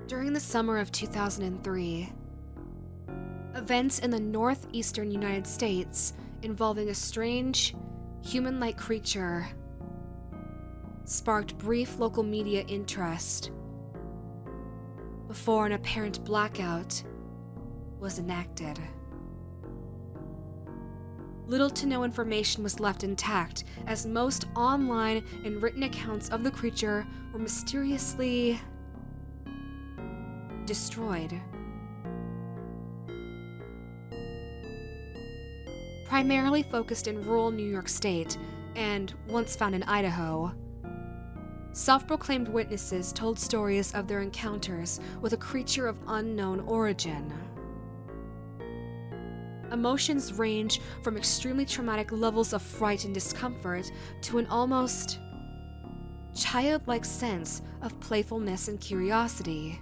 During the summer of 2003, events in the northeastern United States involving a strange, human-like creature sparked brief local media interest before an apparent blackout was enacted. Little to no information was left intact, as most online and written accounts of the creature were mysteriously destroyed. Primarily focused in rural New York State, and once found in Idaho, self-proclaimed witnesses told stories of their encounters with a creature of unknown origin. Emotions range from extremely traumatic levels of fright and discomfort to an almost childlike sense of playfulness and curiosity.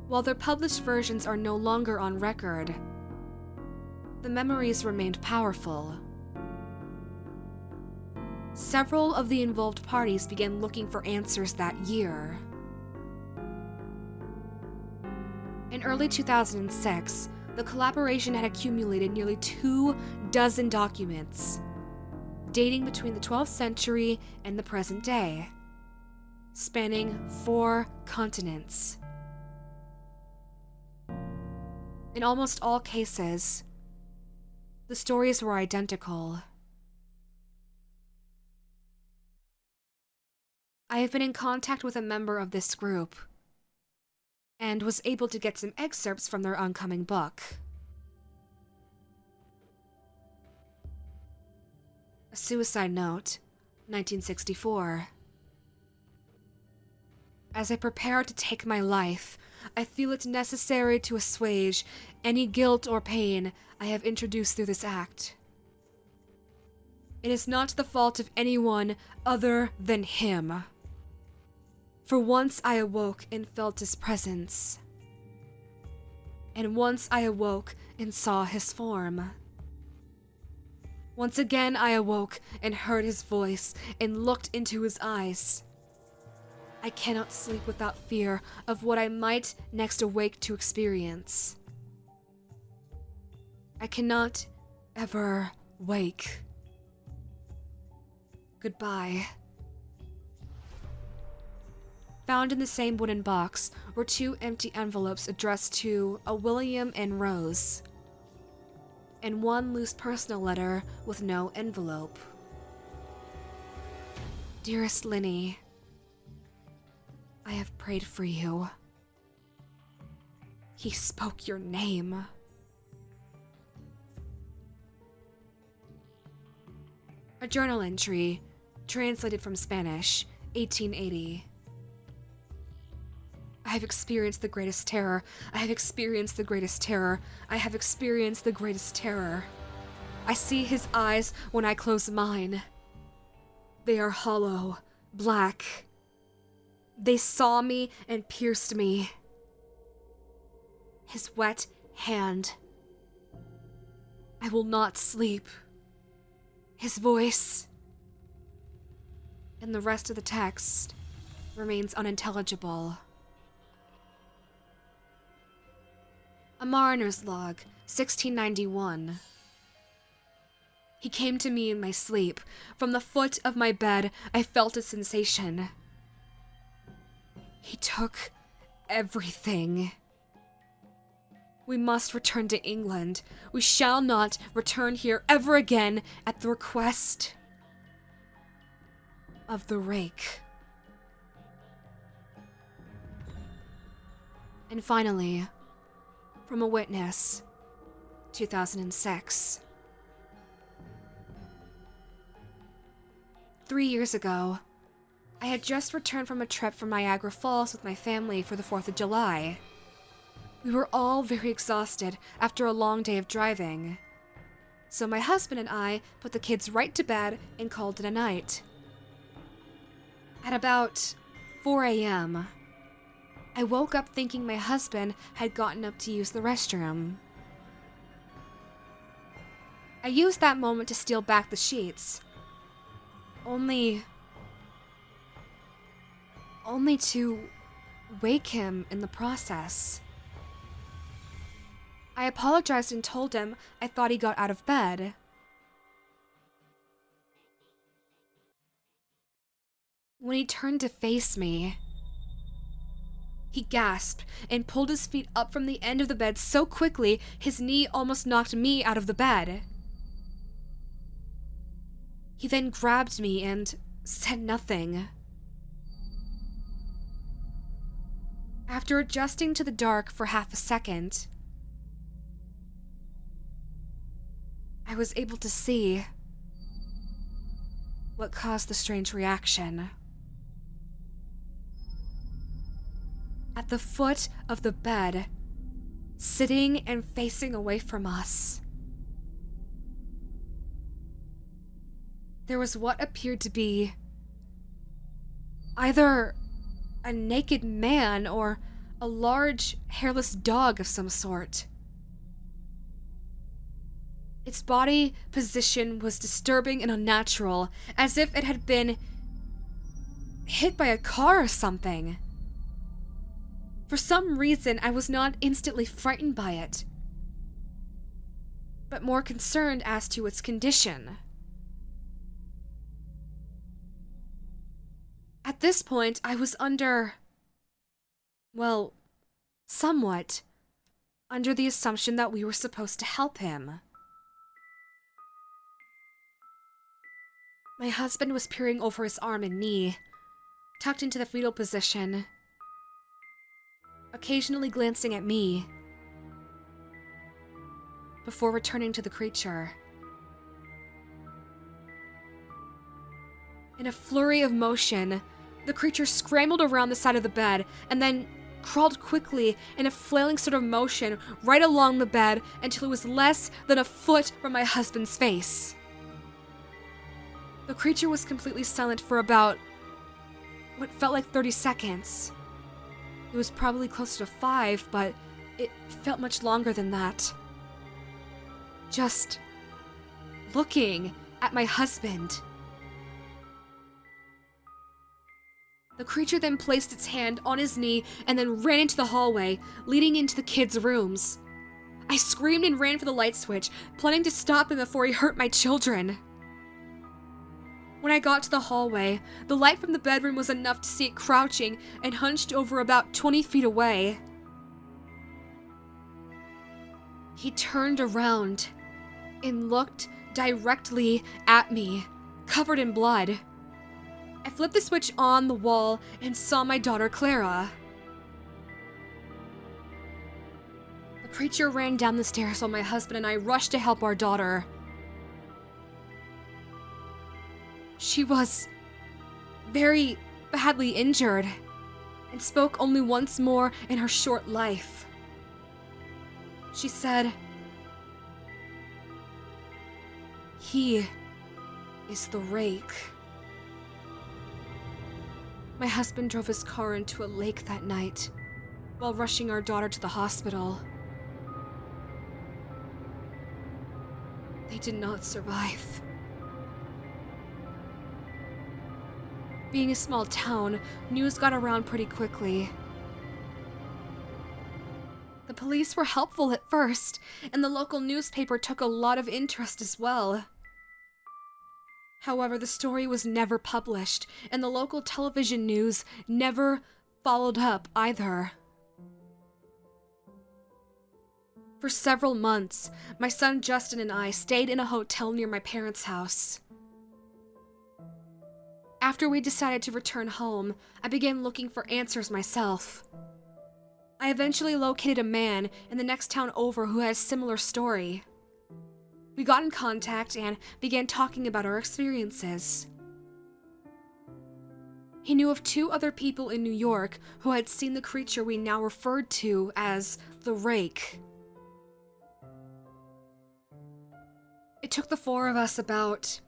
While their published versions are no longer on record, the memories remained powerful. Several of the involved parties began looking for answers that year. In early 2006, the collaboration had accumulated nearly 24 documents, dating between the 12th century and the present day, spanning 4 continents. In almost all cases, the stories were identical. I have been in contact with a member of this group, and was able to get some excerpts from their oncoming book. A Suicide Note, 1964. As I prepare to take my life, I feel it necessary to assuage any guilt or pain I have introduced through this act. It is not the fault of anyone other than him. For once I awoke and felt his presence. And once I awoke and saw his form. Once again I awoke and heard his voice and looked into his eyes. I cannot sleep without fear of what I might next awake to experience. I cannot ever wake. Goodbye. Found in the same wooden box were 2 empty envelopes addressed to a William and Rose, and 1 loose personal letter with no envelope. Dearest Linny, I have prayed for you. He spoke your name. A journal entry, translated from Spanish, 1880. I have experienced the greatest terror. I have experienced the greatest terror. I have experienced the greatest terror. I see his eyes when I close mine. They are hollow, black. They saw me and pierced me. His wet hand. I will not sleep. His voice. And the rest of the text remains unintelligible. A Mariner's Log, 1691. He came to me in my sleep. From the foot of my bed, I felt a sensation. He took everything. We must return to England. We shall not return here ever again at the request of the Rake. And finally, from a witness, 2006. 3 years ago, I had just returned from a trip from Niagara Falls with my family for the 4th of July. We were all very exhausted after a long day of driving. So my husband and I put the kids right to bed and called it a night. At about 4 a.m., I woke up thinking my husband had gotten up to use the restroom. I used that moment to steal back the sheets. Only to wake him in the process. I apologized and told him I thought he got out of bed. When he turned to face me, he gasped and pulled his feet up from the end of the bed so quickly his knee almost knocked me out of the bed. He then grabbed me and said nothing. After adjusting to the dark for half a second, I was able to see what caused the strange reaction. At the foot of the bed, sitting and facing away from us, there was what appeared to be either a naked man or a large, hairless dog of some sort. Its body position was disturbing and unnatural, as if it had been hit by a car or something. For some reason, I was not instantly frightened by it, but more concerned as to its condition. At this point, I was somewhat under the assumption that we were supposed to help him. My husband was peering over his arm and knee, tucked into the fetal position, occasionally glancing at me, before returning to the creature. In a flurry of motion, the creature scrambled around the side of the bed and then crawled quickly in a flailing sort of motion right along the bed until it was less than a foot from my husband's face. The creature was completely silent for about what felt like 30 seconds. It was probably closer to 5, but it felt much longer than that. Just looking at my husband. The creature then placed its hand on his knee and then ran into the hallway, leading into the kids' rooms. I screamed and ran for the light switch, planning to stop him before he hurt my children. When I got to the hallway, the light from the bedroom was enough to see it crouching and hunched over about 20 feet away. He turned around and looked directly at me, covered in blood. I flipped the switch on the wall and saw my daughter Clara. The creature ran down the stairs while my husband and I rushed to help our daughter. She was very badly injured and spoke only once more in her short life. She said, "He is the Rake." My husband drove his car into a lake that night while rushing our daughter to the hospital. They did not survive. Being a small town, news got around pretty quickly. The police were helpful at first, and the local newspaper took a lot of interest as well. However, the story was never published, and the local television news never followed up either. For several months, my son Justin and I stayed in a hotel near my parents' house. After we decided to return home, I began looking for answers myself. I eventually located a man in the next town over who had a similar story. We got in contact and began talking about our experiences. He knew of 2 other people in New York who had seen the creature we now referred to as the Rake. It took the 4 of us about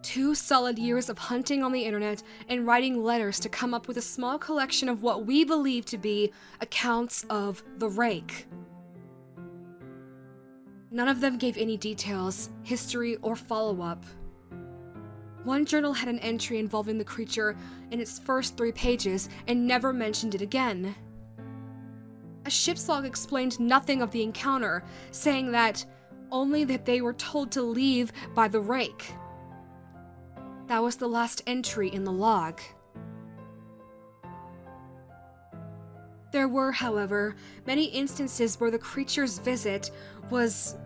2 solid years of hunting on the internet and writing letters to come up with a small collection of what we believe to be accounts of the Rake. None of them gave any details, history, or follow-up. One journal had an entry involving the creature in its first 3 pages and never mentioned it again. A ship's log explained nothing of the encounter, saying that only that they were told to leave by the Rake. That was the last entry in the log. There were, however, many instances where the creature's visit was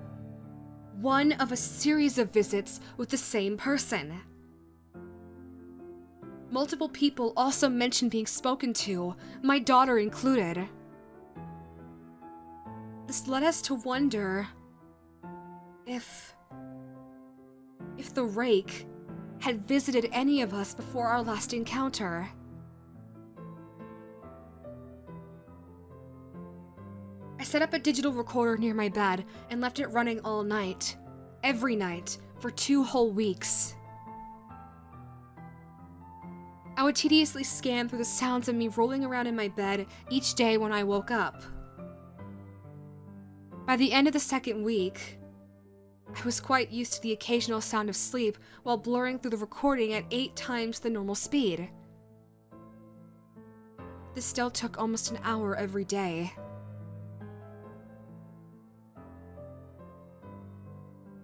one of a series of visits with the same person. Multiple people also mentioned being spoken to, my daughter included. This led us to wonder if the Rake had visited any of us before our last encounter. I set up a digital recorder near my bed and left it running all night, every night, for 2 whole weeks. I would tediously scan through the sounds of me rolling around in my bed each day when I woke up. By the end of the 2nd week, I was quite used to the occasional sound of sleep while blurring through the recording at 8 times the normal speed. This still took almost an hour every day.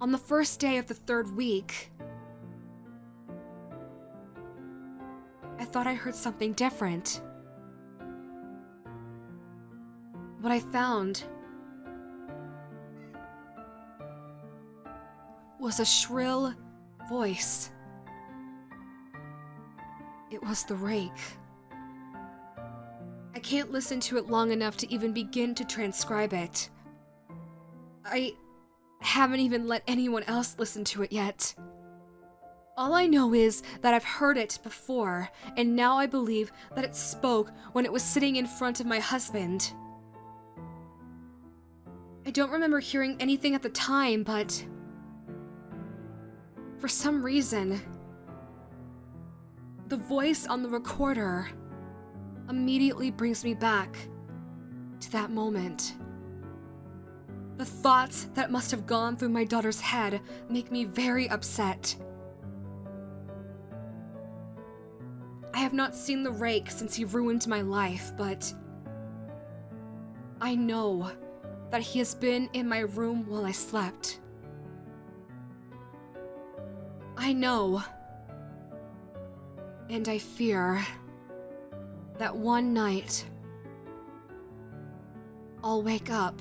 On the first day of the 3rd week, I thought I heard something different. What I found was a shrill voice. It was the Rake. I can't listen to it long enough to even begin to transcribe it. I haven't even let anyone else listen to it yet. All I know is that I've heard it before, and now I believe that it spoke when it was sitting in front of my husband. I don't remember hearing anything at the time, but for some reason, the voice on the recorder immediately brings me back to that moment. The thoughts that must have gone through my daughter's head make me very upset. I have not seen the Rake since he ruined my life, but I know that he has been in my room while I slept. I know, and I fear that one night I'll wake up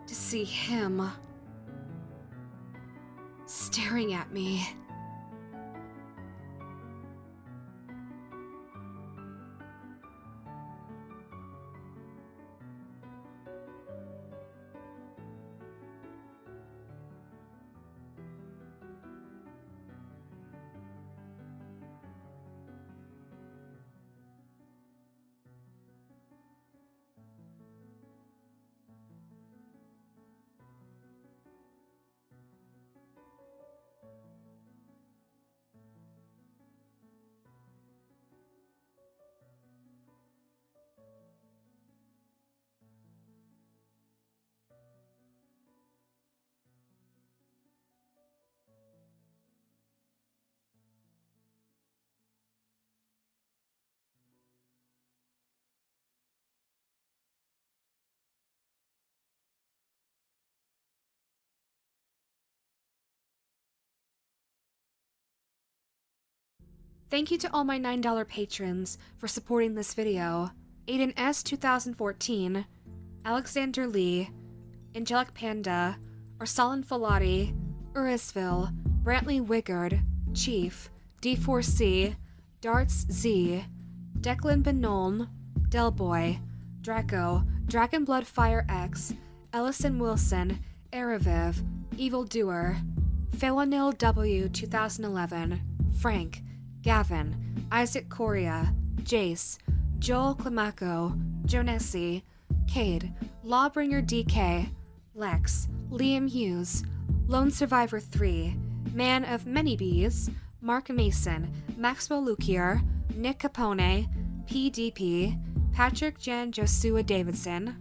to see him staring at me. Thank you to all my $9 patrons for supporting this video. Aiden S. 2014, Alexander Lee, Angelic Panda, Ursulan Falati, Urisville, Brantley Wiggard, Chief, D4C, Darts Z, Declan Benoln, Delboy, Draco, Dragonblood Fire X, Ellison Wilson, Araviv, Evil Doer, Phelanil W. 2011, Frank, Gavin, Isaac Coria, Jace, Joel Climaco, Jonessi, Cade, Lawbringer DK, Lex, Liam Hughes, Lone Survivor 3, Man of Many Bees, Mark Mason, Maxwell Lukier, Nick Capone, PDP, Patrick Jan Josua Davidson,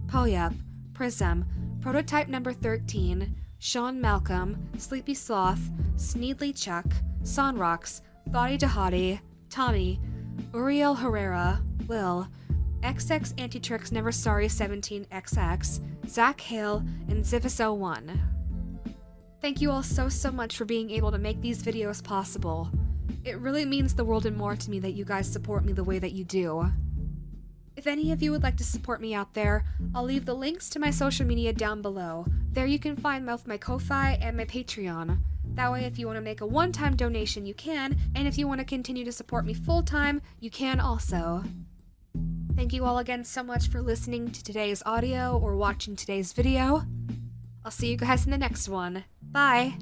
Poyup, Prism, Prototype Number 13, Sean Malcolm, Sleepy Sloth, Sneedly Chuck, Sonrox, Thoughty Dahati, Tommy, Uriel Herrera, Will, XX Antitrix Never Sorry 17XX, Zach Hale, and Zivis01. Thank you all so much for being able to make these videos possible. It really means the world and more to me that you guys support me the way that you do. If any of you would like to support me out there, I'll leave the links to my social media down below. There you can find both my Ko-Fi and my Patreon. That way if you want to make a one-time donation, you can, and if you want to continue to support me full-time, you can also. Thank you all again so much for listening to today's audio or watching today's video. I'll see you guys in the next one. Bye!